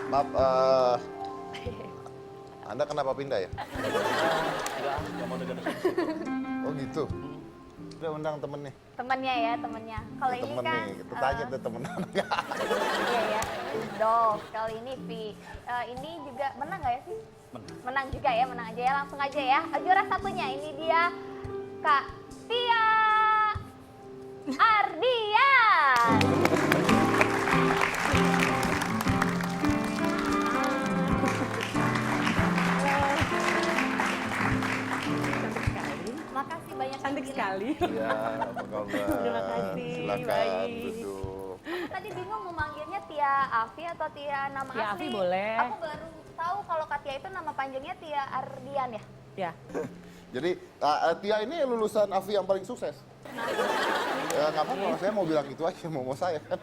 Maaf, Anda kenapa pindah ya? Enggak mau dengar. Oh gitu. Udah undang temen nih. Temennya ya, temennya. Kalau ini Temen kan nih, kita tanya deh temen enggak. iya ya. Dov, kali ini Vi. Ini juga menang nggak ya sih? Menang juga ya, menang aja ya, langsung aja ya. Juara satunya ini dia Kak Tia Ardian. Makasih banyak. Cantik yang bilang. sekali. Iya, apa kabar? Terima kasih, Silakan baik. duduk. Aku tadi bingung mau manggilnya Tia Afi atau Tia nama Tia asli. Afi boleh. Aku baru tahu kalau Kak Tia itu nama panjangnya Tia Ardian ya. Ya. Jadi Tia ini lulusan AFI yang paling sukses. Ya nggak apa-apa, saya mau bilang itu aja, mau saya kan.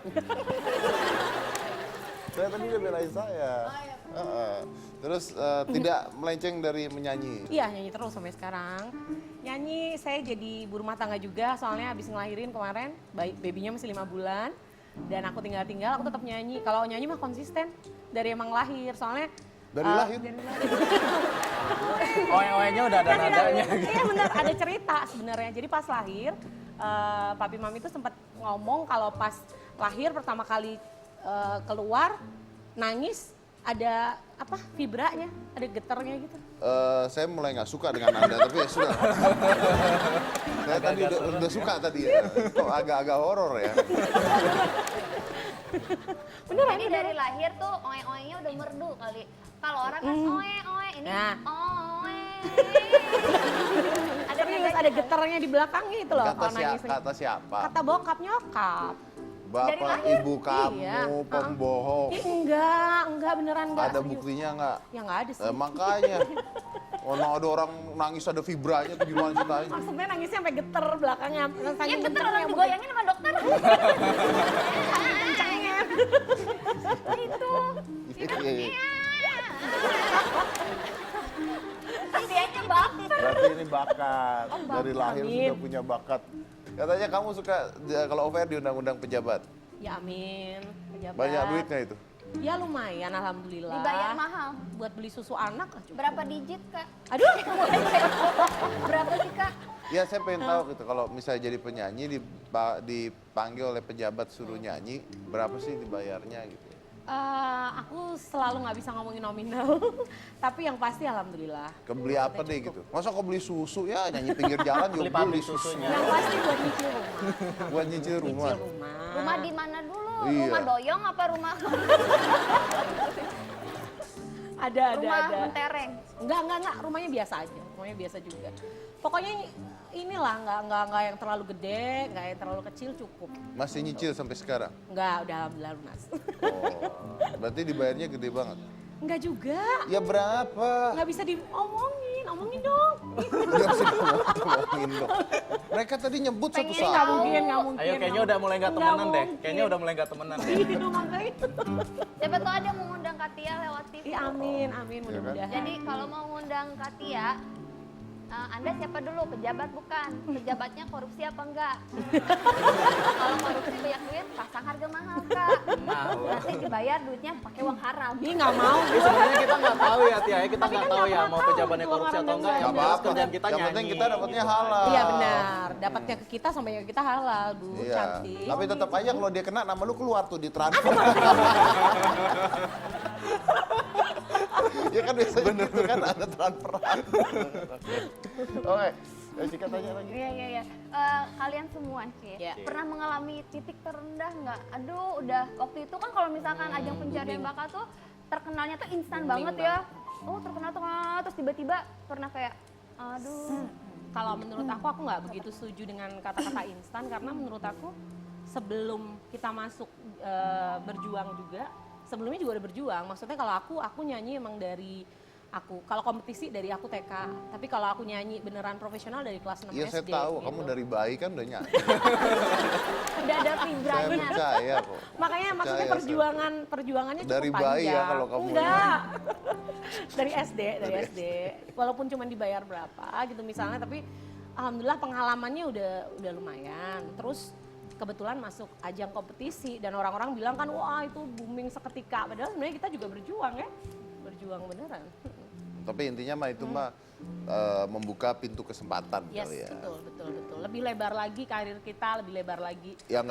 Saya tadi udah belain saya. Terus tidak melenceng dari menyanyi. Iya, nyanyi terus sampai sekarang. Nyanyi saya jadi ibu rumah tangga juga, soalnya habis ngelahirin kemarin, babynya masih 5 bulan. Dan aku tinggal-tinggal, aku tetap nyanyi. Kalau nyanyi mah konsisten, dari emang lahir. Soalnya Dari lahir? Dari lahir. Oe-oenya udah ada nadanya. Iya benar, ada cerita sebenarnya. Jadi pas lahir, papi mami itu sempat ngomong kalau pas lahir pertama kali keluar, nangis, ada apa vibranya, ada getarnya gitu. Saya mulai nggak suka dengan Anda, tapi ya sudah. Saya tadi udah suka tadi ya. Kok agak-agak horor ya. Beneran, Jadi dari lahir tuh oe-oenya udah merdu kali. Kalau orang kan oe-oe, ini Nah. oe. Ada Serius, bedanya ada nggak? getarnya di belakangnya itu loh. kalau nangis. Kata siapa? Kata bokap nyokap. Dari Bapak, lahir? ibu kamu, Iya. pembohong. Ih, enggak beneran enggak. Ada serius. buktinya nggak? Ya enggak ada sih. Makanya. Ada orang nangis ada vibranya tuh gimana ceritanya? Maksudnya nangisnya sampai geter belakangnya. Yang getar orang digoyangin sama dokter. Kencengnya. Itu. Iya. Kasiannya baper. Berarti ini bakat. Oh, Dari lahir Amin. sudah punya bakat. Katanya kamu suka kalau OVR diundang-undang pejabat. Ya amin. Pejabat. Banyak duitnya itu. Ya lumayan alhamdulillah. Dibayar mahal. Buat beli susu anak lah cukup. Berapa digit, Kak? Aduh. Berapa sih, Kak? Ya saya pengen tahu gitu kalau misalnya jadi penyanyi dipanggil oleh pejabat suruh nyanyi, berapa sih dibayarnya gitu? Aku selalu nggak bisa ngomongin nominal. Tapi yang pasti alhamdulillah. Kebeli apa deh gitu? Masa kau beli susu ya nyanyi pinggir jalan juga Beli pabrik beli susu. susunya. Yang pasti buat nyicil rumah. Buat nyicil rumah. Nyicil rumah. Rumah di mana dulu? Iya. Rumah doyong apa rumah Ada. rumah mentereng? Enggak, rumahnya biasa aja. Rumahnya biasa juga. Pokoknya inilah enggak yang terlalu gede, enggak yang terlalu kecil, cukup. Masih nyicil sampai sekarang? Enggak, udah alhamdulillah lunas. Oh, berarti dibayarnya gede banget. Enggak juga. Ya berapa? Enggak bisa diomongin, omongin dong. Nggak bisa ngomongin dong. Mereka tadi nyebut satu Pengen saat. Enggak mungkin, enggak mungkin. Ayo kayaknya udah mulai nggak Nggak temenan deh. mungkin. Kayaknya udah mulai nggak temenan deh. Iya, makanya. Siapa tahu ada mau ngundang Katia lewat TV. Ih, amin, mudah-mudahan. Jadi kalau mau ngundang Katia, Anda siapa dulu? Pejabat bukan? Pejabatnya korupsi apa enggak? Kalau korupsi banyak duit, pasang harga mahal, Kak. Nanti dibayar duitnya pakai uang haram. Ih, nggak mau Ini gue. sebenarnya kita nggak tahu ya Tia, kita Tapi nggak kan tahu nggak ya pernah mau tahu pejabatnya itu korupsi orang atau dan enggak. saya. Yang Nggak jelas apa-apa. kerjaan kita Yang nyanyi. penting kita dapatnya gitu. halal. Iya benar, dapatnya ke kita sampai ke kita halal, Bu, Iya. cantik. Tapi tetap aja kalau dia kena nama lu keluar tuh di transfer. Ya kan biasanya gitu kan ada transferan. Oke, Cika tanya lagi. Iya. Kalian semua sih Iya. pernah mengalami titik terendah nggak? Aduh, udah waktu itu kan kalau misalkan ajang pencarian bakat tuh terkenalnya tuh instan Booming banget ya. Oh terkenal terus tiba-tiba pernah kayak, aduh. Kalau menurut aku nggak begitu setuju dengan kata-kata instan karena menurut aku sebelum kita masuk berjuang juga, sebelumnya juga udah berjuang. Maksudnya kalau aku nyanyi emang dari aku. Kalau kompetisi dari aku TK, tapi kalau aku nyanyi beneran profesional dari kelas 6 Iya SD. saya tahu, gitu. kamu dari bayi kan udah nyanyi. Udah ada Saya fibranya. percaya kok. Makanya maksudnya Percaya, perjuangannya cukup Dari panjang. bayi ya kalau kamu Enggak. dari SD. Walaupun cuma dibayar berapa gitu misalnya, tapi alhamdulillah pengalamannya udah lumayan. Terus kebetulan masuk ajang kompetisi dan orang-orang bilang kan wah itu booming seketika, padahal sebenarnya kita juga berjuang ya, berjuang beneran. Tapi intinya mah itu mah membuka pintu kesempatan Yes, kali ya. betul. Lebih lebar lagi karir kita, lebih lebar lagi. Yang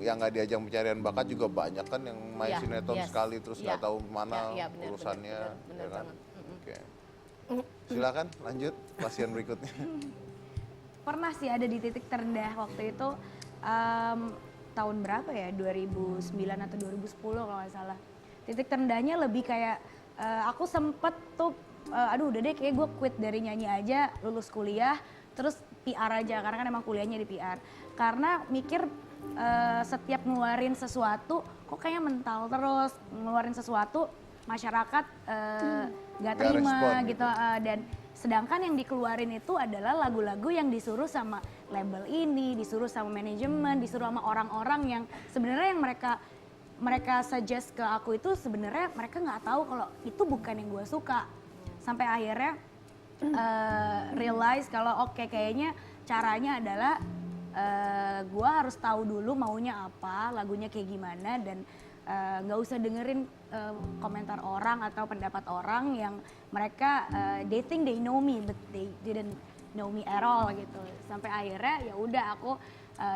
nggak diajang pencarian bakat juga banyak kan yang main Iya, sinetron yes. sekali terus nggak Iya. tahu mana Iya, benar, urusannya, benar ya kan? banget. Oke. Silakan lanjut pasien berikutnya. Pernah sih ada di titik terendah waktu itu tahun berapa ya, 2009 atau 2010 kalau nggak salah. Titik terendahnya lebih kayak aku sempet tuh aduh udah deh kayak gue quit dari nyanyi aja, lulus kuliah terus PR aja karena kan emang kuliahnya di PR. Karena mikir setiap ngeluarin sesuatu kok kayaknya mental terus, ngeluarin sesuatu masyarakat nggak terima respon, gitu. Dan sedangkan yang dikeluarin itu adalah lagu-lagu yang disuruh sama label ini, disuruh sama manajemen, disuruh sama orang-orang yang sebenarnya yang mereka suggest ke aku itu sebenarnya mereka nggak tahu kalau itu bukan yang gue suka. Sampai akhirnya realize kalau oke, kayaknya caranya adalah gue harus tahu dulu maunya apa, lagunya kayak gimana, dan nggak usah dengerin komentar orang atau pendapat orang yang mereka they think they know me but they didn't know me at all gitu. Sampai akhirnya ya udah aku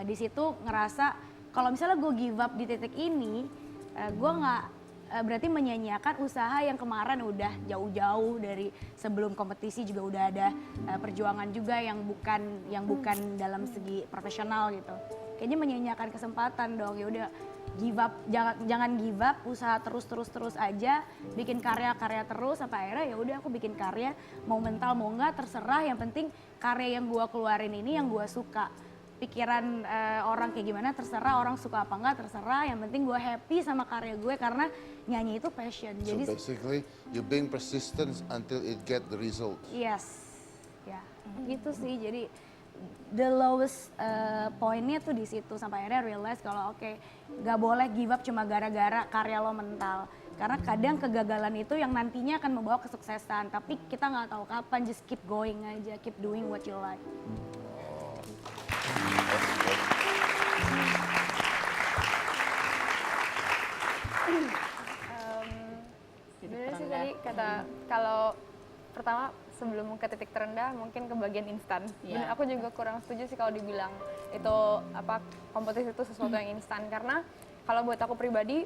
di situ ngerasa kalau misalnya gue give up di titik ini, gue nggak berarti menyanyiakan usaha yang kemarin udah jauh-jauh dari sebelum kompetisi juga udah ada perjuangan juga yang bukan dalam segi profesional gitu. Kayaknya menyanyiakan kesempatan dong. Ya udah give up, jangan give up, usaha terus aja, bikin karya terus sampai akhirnya ya udah aku bikin karya, mau mental mau enggak terserah, yang penting karya yang gua keluarin ini yang gua suka. Pikiran orang kayak gimana terserah, orang suka apa enggak terserah, yang penting gue happy sama karya gue karena nyanyi itu passion. So basically you being persistent until it get the result. Yes, ya gitu sih. Jadi the lowest pointnya tuh di situ sampai akhirnya realize kalau oke, nggak boleh give up cuma gara-gara karya lo mental. Karena kadang kegagalan itu yang nantinya akan membawa kesuksesan, tapi kita nggak tahu kapan. Just keep going aja, keep doing what you like. Sebenarnya sih tadi kata kalau pertama sebelum ke titik terendah mungkin ke bagian instan. Iya. Dan aku juga kurang setuju sih kalau dibilang itu apa kompetisi itu sesuatu yang instan, karena kalau buat aku pribadi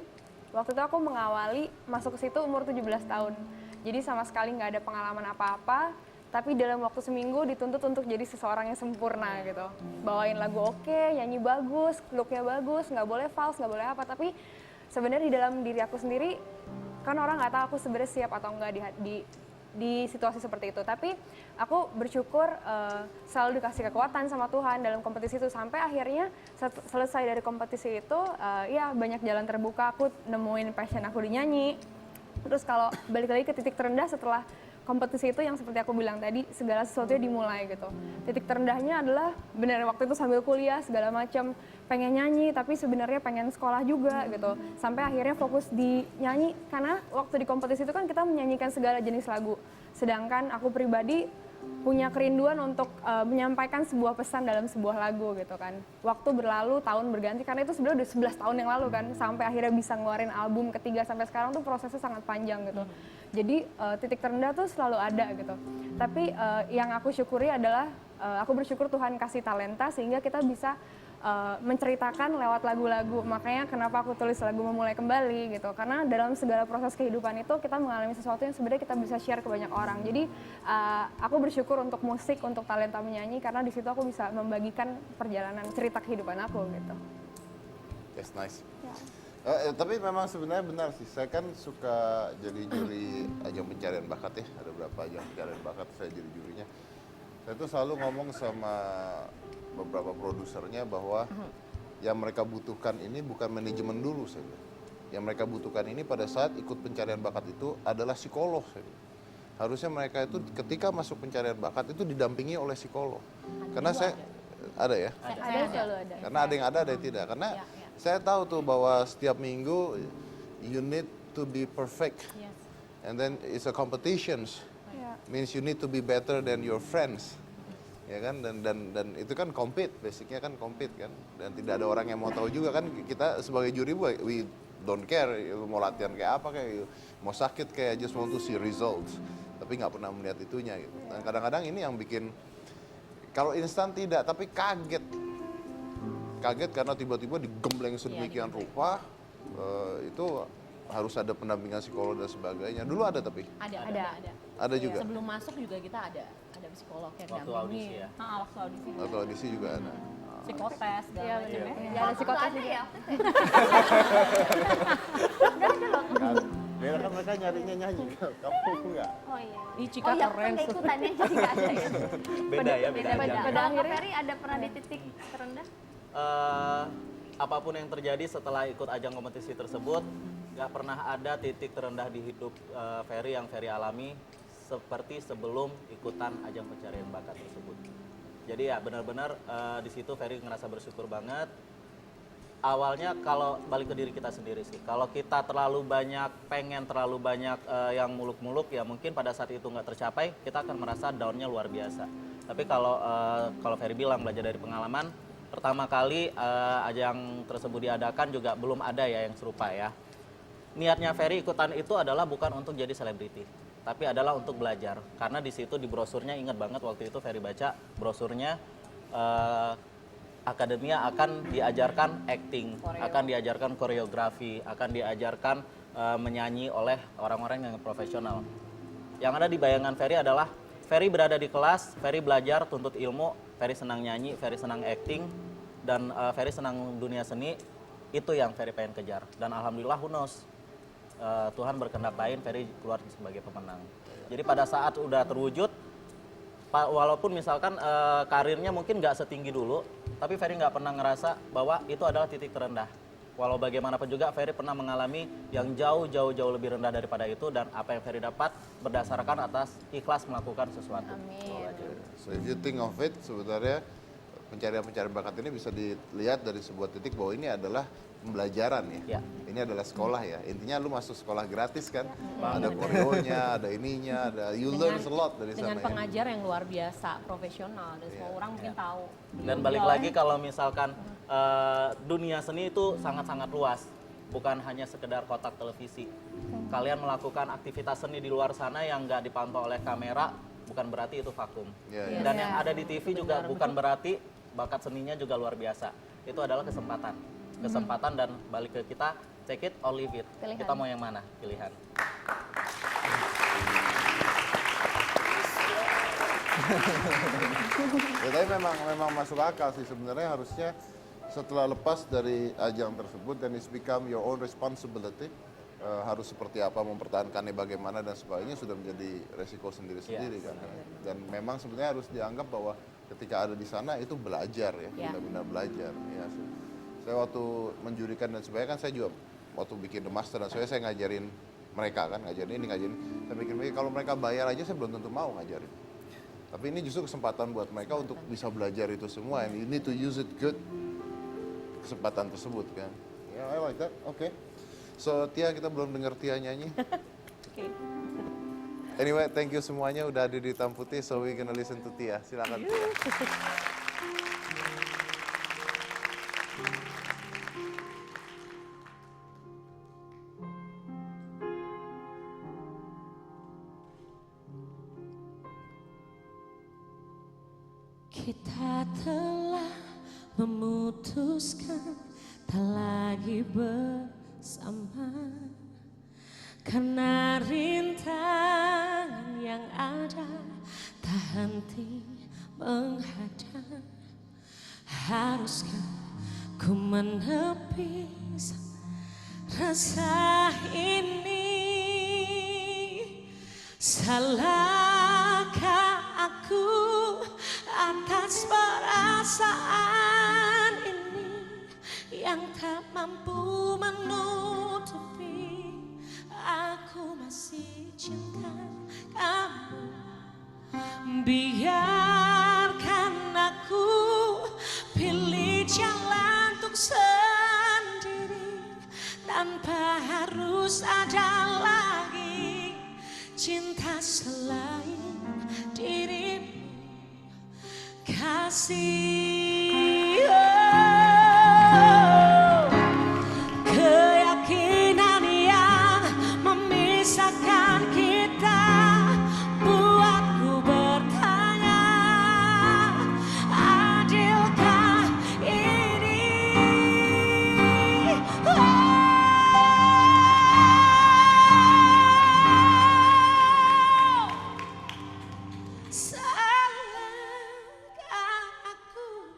waktu itu aku mengawali masuk ke situ umur 17 tahun. Jadi sama sekali nggak ada pengalaman apa-apa, tapi dalam waktu seminggu dituntut untuk jadi seseorang yang sempurna gitu. Bawain lagu oke, nyanyi bagus, looknya bagus, nggak boleh false, nggak boleh apa. Tapi sebenarnya di dalam diri aku sendiri, kan orang nggak tahu aku sebenarnya siap atau enggak di situasi seperti itu. Tapi aku bersyukur selalu dikasih kekuatan sama Tuhan dalam kompetisi itu. Sampai akhirnya selesai dari kompetisi itu, ya banyak jalan terbuka, aku nemuin passion aku di nyanyi. Terus kalau balik lagi ke titik terendah setelah kompetisi itu yang seperti aku bilang tadi, segala sesuatunya dimulai gitu. Titik terendahnya adalah benar waktu itu sambil kuliah segala macam, pengen nyanyi tapi sebenarnya pengen sekolah juga gitu. Sampai akhirnya fokus di nyanyi karena waktu di kompetisi itu kan kita menyanyikan segala jenis lagu. Sedangkan aku pribadi punya kerinduan untuk menyampaikan sebuah pesan dalam sebuah lagu gitu kan. Waktu berlalu, tahun berganti, karena itu sebenarnya udah 11 tahun yang lalu kan, sampai akhirnya bisa ngeluarin album ketiga sampai sekarang tuh prosesnya sangat panjang gitu. Jadi titik terendah tuh selalu ada gitu. Tapi yang aku syukuri adalah aku bersyukur Tuhan kasih talenta sehingga kita bisa menceritakan lewat lagu-lagu. Makanya kenapa aku tulis lagu Memulai Kembali gitu. Karena dalam segala proses kehidupan itu kita mengalami sesuatu yang sebenarnya kita bisa share ke banyak orang. Jadi aku bersyukur untuk musik, untuk talenta menyanyi karena di situ aku bisa membagikan perjalanan cerita kehidupan aku gitu. Yes, nice. Ya. Tapi memang sebenarnya benar sih, saya kan suka jadi juri ajang pencarian bakat ya, ada beberapa ajang pencarian bakat saya jadi jurinya. Saya tuh selalu ngomong sama beberapa produsernya bahwa yang mereka butuhkan ini bukan manajemen dulu saya bilang. Yang mereka butuhkan ini pada saat ikut pencarian bakat itu adalah psikolog saya bilang. Harusnya mereka itu ketika masuk pencarian bakat itu didampingi oleh psikolog. Karena saya ada ya? Ada, selalu ada. Karena ada yang tidak. Karena saya tahu tuh bahwa setiap minggu you need to be perfect. Yes. And then it's a competitions. Ya. Means you need to be better than your friends. ya kan, dan itu kan compete, basicnya kan compete kan, dan tidak ada orang yang mau tahu juga kan, kita sebagai juri we don't care mau latihan kayak apa, kayak mau sakit, kayak just want to see results, tapi nggak pernah melihat itunya gitu. Dan kadang-kadang ini yang bikin, kalau instan tidak, tapi kaget karena tiba-tiba digembleng sedemikian rupa, itu harus ada pendampingan psikolog dan sebagainya. Dulu ada tapi? Ada juga? Sebelum masuk juga kita ada psikolog yang Waktu audisi ya? Waktu audisi. Atau audisi juga ada? Psikotes, segala Iya, macam ya. Ya, ada psikotes juga. Ya, Biar kan mereka nyarinya nyanyi, kamu enggak? oh iya. Ih, Oh Cika iya, keren. kan ikutannya jadi nggak ada ya. Beda ya, beda aja. Kalau Kak Ferry ada pernah di titik terendah? Apapun yang terjadi setelah ikut ajang kompetisi tersebut, nggak pernah ada titik terendah di hidup Ferry yang Ferry alami seperti sebelum ikutan ajang pencarian bakat tersebut. Jadi ya benar-benar di situ Ferry ngerasa bersyukur banget. Awalnya kalau balik ke diri kita sendiri sih, kalau kita terlalu banyak terlalu banyak yang muluk-muluk, ya mungkin pada saat itu nggak tercapai, kita akan merasa down-nya luar biasa. Tapi kalau Ferry bilang belajar dari pengalaman, pertama kali ajang tersebut diadakan juga belum ada ya yang serupa ya. Niatnya Ferry ikutan itu adalah bukan untuk jadi selebriti, tapi adalah untuk belajar. Karena di situ di brosurnya, ingat banget waktu itu Ferry baca brosurnya, akademia akan diajarkan acting, akan diajarkan koreografi, akan diajarkan menyanyi oleh orang-orang yang profesional. Yang ada di bayangan Ferry adalah Ferry berada di kelas, Ferry belajar, tuntut ilmu, Ferry senang nyanyi, Ferry senang acting, dan Ferry senang dunia seni. Itu yang Ferry pengen kejar. Dan alhamdulillah, who knows, Tuhan berkehendak lain, Ferry keluar sebagai pemenang. Jadi pada saat udah terwujud, walaupun misalkan karirnya mungkin nggak setinggi dulu, tapi Ferry nggak pernah ngerasa bahwa itu adalah titik terendah. Walau bagaimanapun juga Ferry pernah mengalami yang jauh lebih rendah daripada itu, dan apa yang Ferry dapat berdasarkan atas ikhlas melakukan sesuatu. Amin. So if you think of it, sebenarnya pencarian bakat ini bisa dilihat dari sebuah titik bahwa ini adalah pembelajaran ya. Ini adalah sekolah ya. Intinya lu masuk sekolah gratis kan. Ada koreonya, ada ininya, ada you learn a lot dari sana. Dengan pengajar yang luar biasa, profesional, dan semua orang mungkin tahu. Dan balik lagi kalau misalkan dunia seni itu sangat-sangat luas. Bukan hanya sekedar kotak televisi. Kalian melakukan aktivitas seni di luar sana yang nggak dipantau oleh kamera, bukan berarti itu vakum. Dan yang ada di TV juga bukan berarti bakat seninya juga luar biasa. Itu adalah kesempatan. Kesempatan, dan balik ke kita, take it or leave it. Pilihan. Kita mau yang mana? Pilihan. Ya, tapi memang masuk akal sih sebenarnya. Harusnya setelah lepas dari ajang tersebut dan it's become your own responsibility, harus seperti apa, mempertahankannya bagaimana dan sebagainya, sudah menjadi resiko sendiri-sendiri kan. Dan memang sebenarnya harus dianggap bahwa ketika ada di sana itu belajar ya, benar-benar belajar ya. Saya waktu menjurikan dan sebagainya kan, saya juga waktu bikin The Master dan saya ngajarin mereka kan, ngajarin ini, saya mikir kalau mereka bayar aja saya belum tentu mau ngajarin. Tapi ini justru kesempatan buat mereka untuk bisa belajar itu semua, and you need to use it good, kesempatan tersebut kan. Ya, I like that. Oke. So Tia, kita belum dengar Tia nyanyi. Anyway, thank you semuanya udah ada di Hitam Putih, so we gonna listen to Tia. Silakan Tia. Kita telah memutuskan tak lagi bersama, karena rintangan yang ada tak henti menghadang. Haruskah ku menepis rasa ini? Salahkah aku atas perasaan ini yang tak mampu menutupi? Aku masih cinta kamu. Biarkan aku pilih jalan untuk sendiri, tanpa harus ada lagi cinta selain dirimu. kasih. Oh, keyakinan yang memisahkan kita buatku bertanya, adilkah ini? Salahkah aku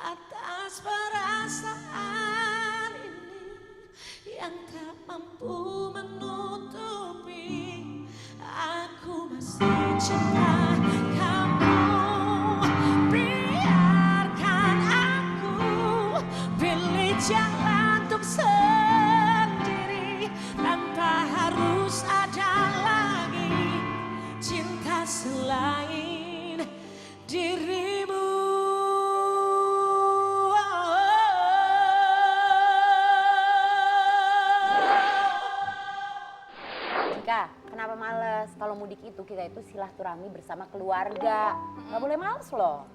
atas perasaan ini yang tak mampu menutupi? Aku masih cinta kamu. Biarkan aku pilih jalan untuk sendiri tanpa harus ada lagi cinta selain dirimu. Cika, kenapa males? Kalau mudik itu kita itu silaturahmi bersama keluarga. Nggak boleh males loh.